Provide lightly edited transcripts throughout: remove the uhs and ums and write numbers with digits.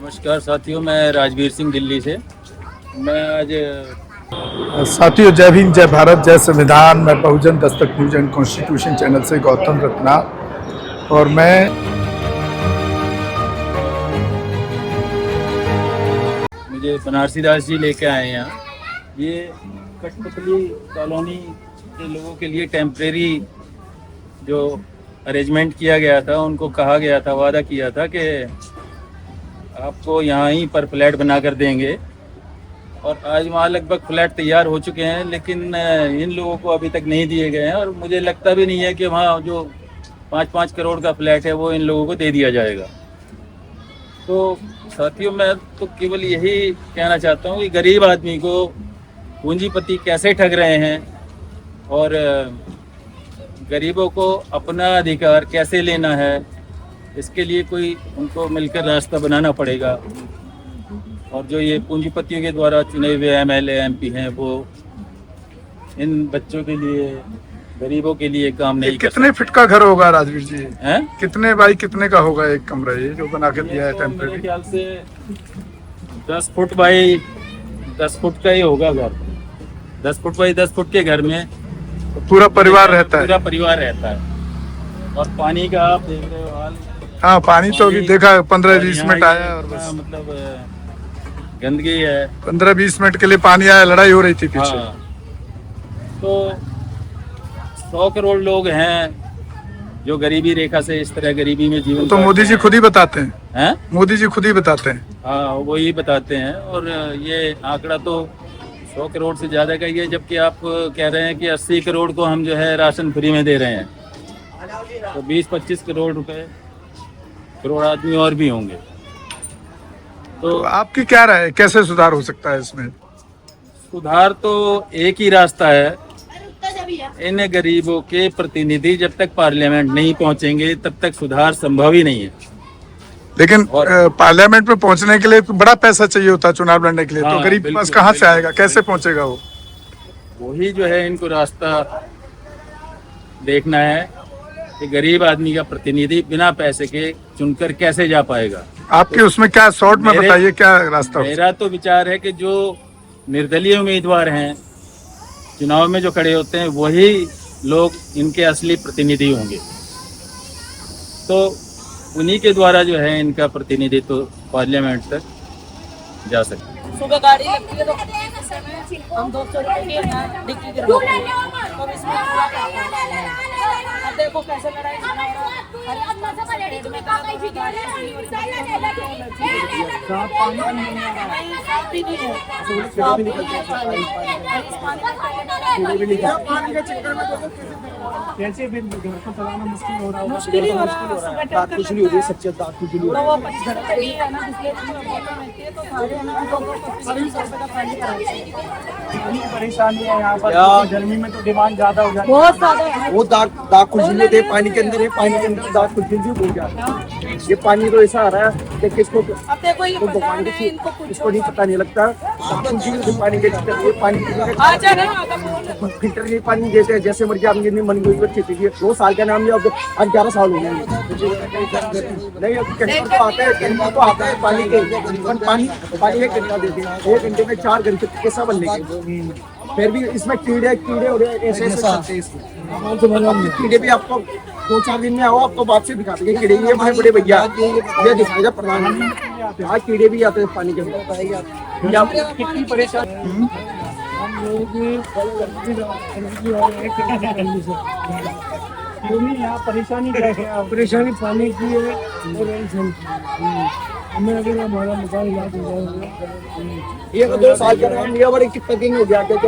नमस्कार साथियों, मैं राजवीर सिंह दिल्ली से। मैं आज साथियों, जय भीम, जय भारत, जय संविधान। मैं बहुजन Dastak news and constitution channel से गौतम रत्ना, और मुझे बनारसी दास जी लेके आए हैं यहाँ। ये कठपुतली कॉलोनी के लोगों के लिए टेम्परेरी जो अरेंजमेंट किया गया था, उनको कहा गया था, वादा किया था कि आपको यहाँ ही पर फ्लैट बना कर देंगे। और आज वहाँ लगभग फ्लैट तैयार हो चुके हैं, लेकिन इन लोगों को अभी तक नहीं दिए गए हैं। और मुझे लगता भी नहीं है कि वहाँ जो 5-5 करोड़ का फ्लैट है वो इन लोगों को दे दिया जाएगा। तो साथियों, मैं तो केवल यही कहना चाहता हूँ कि गरीब आदमी को पूंजीपति कैसे ठग रहे हैं और गरीबों को अपना अधिकार कैसे लेना है, इसके लिए कोई उनको मिलकर रास्ता बनाना पड़ेगा। और जो ये पूंजीपतियों के द्वारा चुने हुए एमएलए एमपी हैं, वो इन बच्चों के लिए, गरीबों के लिए काम नहीं कर सकते। कितने फीट का घर होगा राजवीर जी? हैं? कितने बाई कितने का होगा एक कमरा ये जो बना के दिया है तो टेम्परेरी? मेरे ख्याल से 10 फुट बाई 10 फुट का ही होगा घर। 10 फुट बाई 10 फुट के घर में पूरा परिवार रहता है? पूरा परिवार रहता है। और पानी का आप देख रहे हो हाल। हाँ, पानी तो अभी देखा 15-20 मिनट आया और बस मतलब गंदगी है। 15-20 मिनट के लिए पानी आया, लड़ाई हो रही थी पीछे। हाँ, तो 100 करोड़ लोग हैं जो गरीबी रेखा से इस तरह गरीबी में जीवन तो मोदी जी खुद ही बताते हैं। मोदी जी खुद ही बताते हैं। हाँ, वो ही बताते हैं। और ये आंकड़ा तो 100 करोड़ से ज़्यादा का ही है, जबकि आप कह रहे हैं कि 80 करोड़ को हम जो है राशन फ्री में दे रहे हैं। तो 20-25 करोड़ करोड़ आदमी और भी होंगे। तो आपकी क्या राय है, कैसे सुधार हो सकता है इसमें? सुधार तो एक ही रास्ता है। इन गरीबों के प्रतिनिधि जब तक पार्लियामेंट नहीं पहुंचेंगे, तब तक सुधार संभव ही नहीं है। लेकिन पार्लियामेंट में पहुंचने के लिए तो बड़ा पैसा चाहिए होता है चुनाव लड़ने के लिए। हाँ, तो गरीब के पास बिल्कुल, कहाँ से आएगा, कैसे पहुंचेगा वो? वही जो है इनको रास्ता देखना है कि गरीब आदमी का प्रतिनिधि बिना पैसे के चुनकर कैसे जा पाएगा। आपके उसमें क्या शॉर्ट में बताइए, क्या रास्ता? मेरा तो विचार है कि जो निर्दलीय उम्मीदवार हैं, चुनाव में जो खड़े होते हैं, वही लोग इनके असली प्रतिनिधि होंगे। तो उन्हीं के द्वारा जो है इनका प्रतिनिधित्व तो पार्लियामेंट तक जा सकता है। सुबह गाड़ी लगती है तो हम 200 रुपये की डिक्की गिरवाते हैं। तो इसमें पूरा अब देखो कैसे लड़ाई कैसे भी घर को चलाना मुश्किल हो रहा है। मुश्किल ही हो रहा है। दांत खुजली हो रही है, सच्चे दांत खुजली हो रही है। वो 25 घर पे भी है ना, इसलिए बोतल रहती है तो सारे है ना 200 रुपये का पानी कराते इतनी परेशानी है यहाँ पर। गर्मी में तो डिमांड ज्यादा हो जाती है, बहुत ज्यादा है। वो दाग खुजली होते हैं पानी के अंदर है, पानी के अंदर दाग खुजली हो जाता है। ये पानी तो ऐसा आ रहा है कि किसको अब देखो ये तो भगवान को इसको नहीं पता नहीं लगता। दाग खुजली होती है पानी के अंदर, ये पानी आजा ना आजा फिल्टर नहीं पानी देते हैं, जैसे मर्जी आपकी मन को खेती की 2 साल का नाम लिया, अब 11 साल हो गए। नहीं, अब कैंपर तो आता है, कैंपर तो आता है पानी के, पानी 1 घंटा देते हैं, 1 घंटे में 4 घंटे कैसा बनने के। फिर भी इसमें कीड़े हो रहे ऐसे कीड़े भी आपको 2-4 दिन में आओ, आपको बाप से दिखाते हैं कीड़े। ये बड़े भैया ये दिखाएगा प्रधानमंत्री, आज कीड़े भी आते हैं पानी के अंदर। कितनी परेशानी हम लोगों की यहाँ परेशानी क्या है? परेशानी पानी की है और हमें अगर हमारा मकान इलाज हो जाएगा। ये 2 साल का नाम लिया, बड़े कितने दिन हो गया तो ये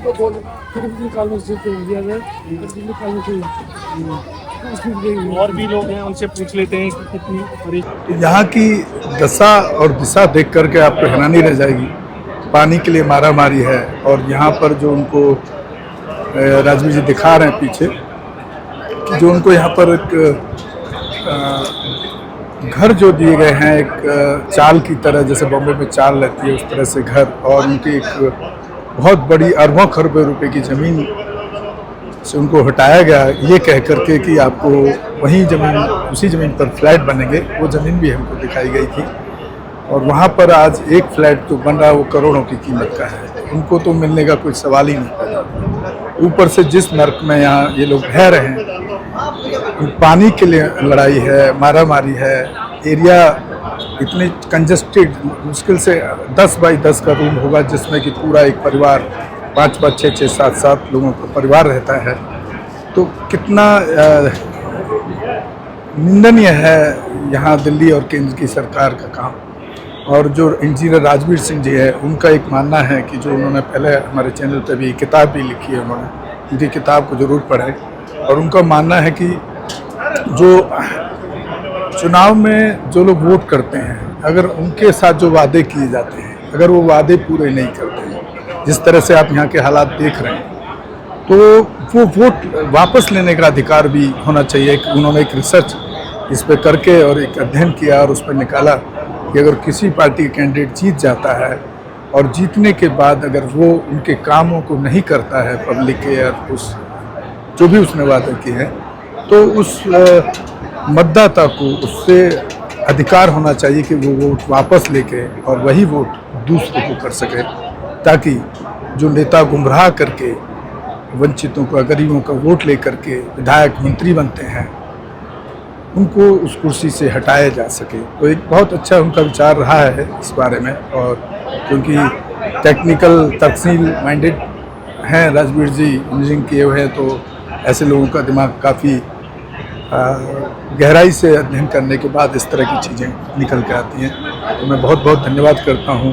तो निकालने से तो दिया गया, निकालने से और भी लोग हैं, उनसे पूछ लेते हैं कि कितनी परेशानी। यहाँ की दशा और दिशा देख करके आपको हैरानी रह जाएगी। पानी के लिए मारामारी है, और यहाँ पर जो उनको राजवीर जी दिखा रहे हैं पीछे, जो उनको यहाँ पर एक घर जो दिए गए हैं, एक चाल की तरह, जैसे बॉम्बे में चाल रहती है उस तरह से घर, और उनकी एक बहुत बड़ी अरबों खरबों रुपए की ज़मीन से उनको हटाया गया, ये कह करके कि आपको वहीं ज़मीन, उसी ज़मीन पर फ्लैट बनेंगे, वो ज़मीन भी हमको दिखाई गई थी। और वहाँ पर आज एक फ्लैट जो बन रहा है वो करोड़ों की कीमत का है, उनको तो मिलने का कोई सवाल ही नहीं पैदा। ऊपर से जिस नर्क में यहाँ ये लोग रह रहे हैं, पानी के लिए लड़ाई है, मारामारी है, एरिया इतने कंजस्टेड, मुश्किल से 10 बाई 10 का रूम होगा जिसमें कि पूरा एक परिवार 5-5, 6-6, 7-7 लोगों का परिवार रहता है। तो कितना निंदनीय है यहाँ दिल्ली और केंद्र की सरकार का काम। और जो इंजीनियर राजवीर सिंह जी है, उनका एक मानना है कि जो उन्होंने पहले हमारे चैनल पर भी किताब भी लिखी है, उन्होंने उनकी किताब को ज़रूर पढ़ें। और उनका मानना है कि जो चुनाव में जो लोग वोट करते हैं, अगर उनके साथ जो वादे किए जाते हैं, अगर वो वादे पूरे नहीं करते हैं, जिस तरह से आप यहाँ के हालात देख रहे हैं, तो वो वोट वापस लेने का अधिकार भी होना चाहिए। कि उन्होंने एक रिसर्च इस पर करके और एक अध्ययन किया और उस पर निकाला कि अगर किसी पार्टी का कैंडिडेट जीत जाता है और जीतने के बाद अगर वो उनके कामों को नहीं करता है, पब्लिक के या उस जो भी उसने वादे किए हैं, तो उस मतदाता को उससे अधिकार होना चाहिए कि वो वोट वापस लेके और वही वोट दूसरों को कर सके, ताकि जो नेता गुमराह करके वंचितों का, गरीबों का वोट लेकर के विधायक मंत्री बनते हैं, उनको उस कुर्सी से हटाया जा सके। तो एक बहुत अच्छा उनका विचार रहा है इस बारे में। और क्योंकि टेक्निकल तफसील माइंडेड हैं राजवीर जी, इंजीनियरिंग किए हुए हैं, तो ऐसे लोगों का दिमाग काफ़ी गहराई से अध्ययन करने के बाद इस तरह की चीज़ें निकल के आती हैं। तो मैं बहुत बहुत धन्यवाद करता हूँ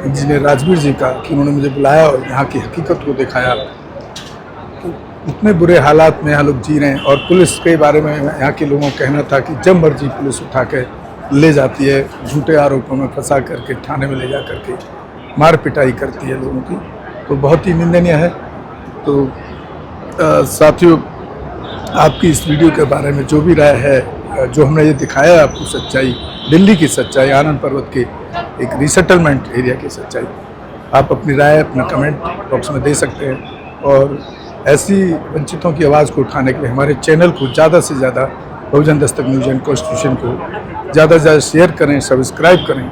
इंजीनियर राजवीर जी का कि उन्होंने मुझे बुलाया और यहाँ की हकीकत को दिखाया। तो इतने बुरे हालात में यहाँ लोग जी रहे हैं। और पुलिस के बारे में यहाँ के लोगों का कहना था कि जब मर्जी पुलिस उठा के ले जाती है, झूठे आरोपों में फंसा करके थाने में ले जा करके मार पिटाई करती है लोगों की, तो बहुत ही निंदनीय है। तो साथियों, आपकी इस वीडियो के बारे में जो भी राय है, जो हमने ये दिखाया आपको सच्चाई, दिल्ली की सच्चाई, आनंद पर्वत के एक रीसेटलमेंट एरिया की सच्चाई, आप अपनी राय अपना कमेंट बॉक्स में दे सकते हैं। और ऐसी वंचितों की आवाज़ को उठाने के लिए हमारे चैनल को ज़्यादा से ज़्यादा, बहुजन दस्तक न्यूज़ एंड कॉन्स्टिट्यूशन को ज़्यादा से ज़्यादा शेयर करें, सब्सक्राइब करें,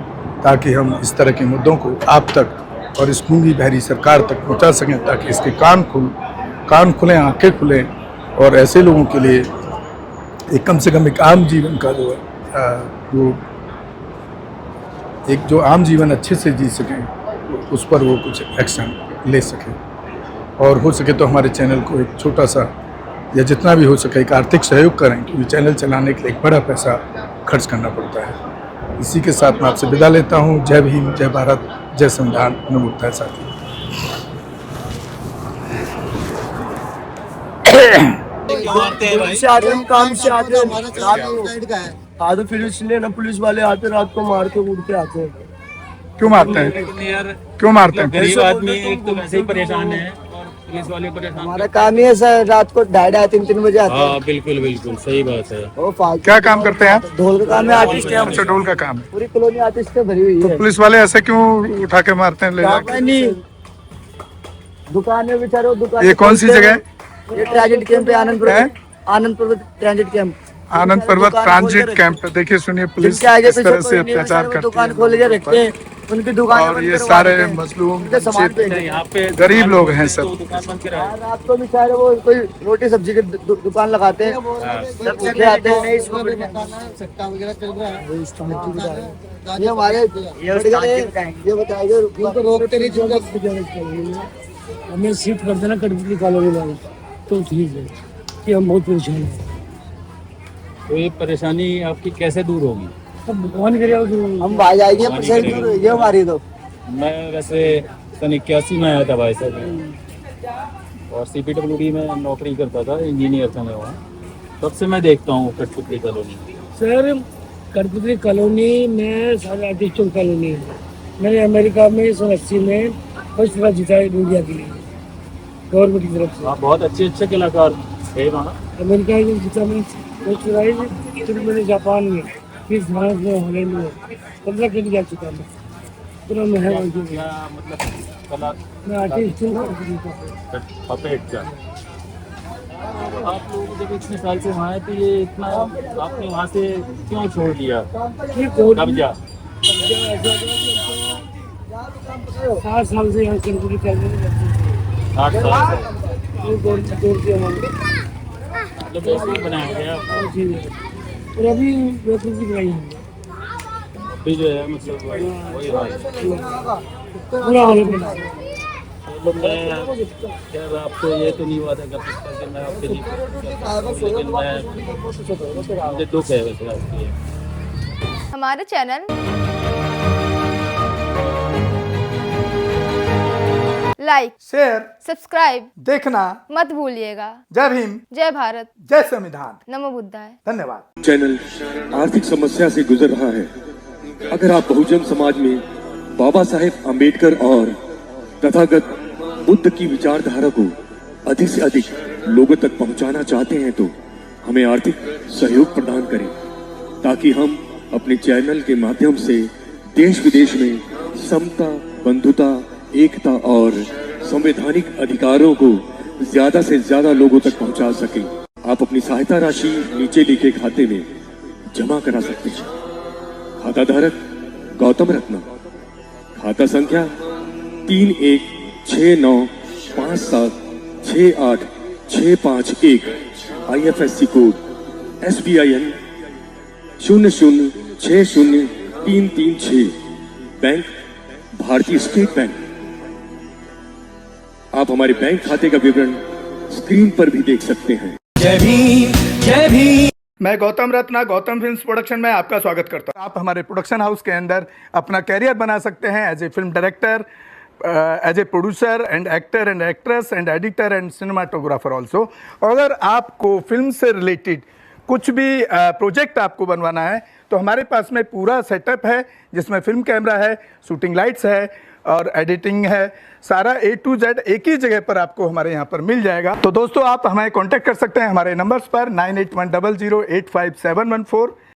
ताकि हम इस तरह के मुद्दों को आप तक और इस गूंगी बहरी सरकार तक पहुंचा सकें, ताकि इसके कान खुलें, आंखें खुलें और ऐसे लोगों के लिए एक कम से कम एक आम जीवन का जो है वो एक जो आम जीवन अच्छे से जी सकें, उस पर वो कुछ एक्शन ले सकें। और हो सके तो हमारे चैनल को एक छोटा सा या जितना भी हो सके एक आर्थिक सहयोग करें, क्योंकि चैनल चलाने के लिए एक बड़ा पैसा खर्च करना पड़ता है। इसी के साथ मैं आपसे विदा लेता हूँ। जय भीम, जय भारत, जय संविधान। नमो बुद्धाय साथी। से आते हम काम से आते हैं रात को, आते फिर इसलिए ना पुलिस वाले आते रात को मार के उड़ के आते हैं। क्यों मारते हैं? क्यों मारते हैं? गरीब आदमी एक तो वैसे ही परेशान है और पुलिस वाले परेशान। हमारा काम ही है सर, रात को 2:30 3 बजे आते हैं। हाँ बिल्कुल बिल्कुल सही बात है। वो फालतू क्या काम करते हैं आप? ढोल का काम है, आर्टिस्ट है हम। अच्छा, ढोल का काम है। पूरी कॉलोनी आर्टिस्ट से भरी हुई तो है। पुलिस वाले ऐसे क्यों उठा के मारते हैं ले जाके? नहीं, दुकान है बेचारे, दुकान। ये कौन सी जगह है? ये ट्रांजिट कैंप है, आनंद पर्वत ट्रांजिट कैंप। आनंद पर्वत ट्रांजिट कैंप। देखिए सुनिए, पुलिस इस तरह से अत्याचार करती दुकान खोले जा रखते हैं, उनकी दुकान और ये सारे मजलूम यहाँ पे गरीब लोग हैं सब। दुकान बंद करा है। रात को बेचारे वो कोई रोटी सब्जी की दुकान लगाते हैं, सब भूखे आते हैं। ये हमारे ये बताएंगे रोकते नहीं, हमें शिफ्ट कर देना कटपुतली कॉलोनी वाले, तो ठीक है कि हम बहुत परेशान हैं। तो ये परेशानी आपकी कैसे दूर होगी? अब भगवान करे हम आ जाएंगे, ये हमारी। तो मैं वैसे सन 81 में आया था भाई साहब, और CPWD में नौकरी करता था, इंजीनियर था मैं वहाँ। तब से मैं देखता हूँ कठपुतली कॉलोनी। सर, कटपुतली कॉलोनी में सारे आर्टिस्टों की कॉलोनी है। मैंने अमेरिका में 1980 में फर्स्ट प्राइज जीता है इंडिया के लिए गवर्नमेंट की तरफ से। आप बहुत अच्छे कलाकार थे वहाँ। अमेरिका में जीता मैं फर्स्ट प्राइज, फिर मैंने जापान में, फिर फ्रांस में, हॉलैंड में 15 के लिए जा चुका मैं। पूरा मैं है मतलब कला मैं आर्टिस्ट हूँ। पपेट का आप लोग जब इतने साल से वहाँ हैं तो ये इतना आपने वहाँ से क्यों छोड़ दिया ये कोर्ट कब्जा? कब्जा ऐसा था कि हमको 7 साल से यहाँ कंप्यूटर चलने में लगती थी। 8 साल से ये कोर्ट की हमारे मतलब ऐसे ही बनाया गया आपको। और चीज़ है। और अभी वैकेंसी बनाई है अभी जो है मतलब वही हाल है। पूरा हाल बना है। मतलब मैं यार आपको ये तो नहीं वादा कर सकता कि मैं आपके लिए लेकिन मैं मुझे दुख है वैसे आपके लिए। हमारे चैनल लाइक, शेयर, सब्सक्राइब देखना मत भूलिएगा। जय भीम, जय भारत, जय संविधान, नमो बुद्धाय। धन्यवाद। चैनल आर्थिक समस्या से गुजर रहा है। अगर आप बहुजन समाज में बाबा साहेब अम्बेडकर और तथागत बुद्ध की विचारधारा को अधिक से अधिक लोगों तक पहुंचाना चाहते हैं तो हमें आर्थिक सहयोग प्रदान करें ताकि हम अपने चैनल के माध्यम से देश विदेश में समता, बंधुता, एकता और संवैधानिक अधिकारों को ज्यादा से ज्यादा लोगों तक पहुंचा सकें। आप अपनी सहायता राशि नीचे लिखे खाते में जमा करा सकते हैं। खाता धारक गौतम रत्ना, खाता संख्या 3169576865 IFSC कोड SBIN 0060336, बैंक भारतीय स्टेट बैंक। आप हमारे बैंक खाते का विवरण स्क्रीन पर भी देख सकते हैं। जय भीम, जय भीम। मैं गौतम रत्ना गौतम फिल्म्स प्रोडक्शन में आपका स्वागत करता हूं। आप हमारे प्रोडक्शन हाउस के अंदर अपना कैरियर बना सकते हैं as a film director, as a producer and actor and actress and editor and cinematographer also. अगर आपको फिल्म से रिलेटेड कुछ भी प्रोजेक्ट आपको बनवाना है तो हमारे पास में पूरा सेटअप है जिसमें फिल्म कैमरा है, शूटिंग लाइट्स है और एडिटिंग है। सारा A to Z एक ही जगह पर आपको हमारे यहाँ पर मिल जाएगा। तो दोस्तों आप हमें कांटेक्ट कर सकते हैं हमारे नंबर्स पर 9810085714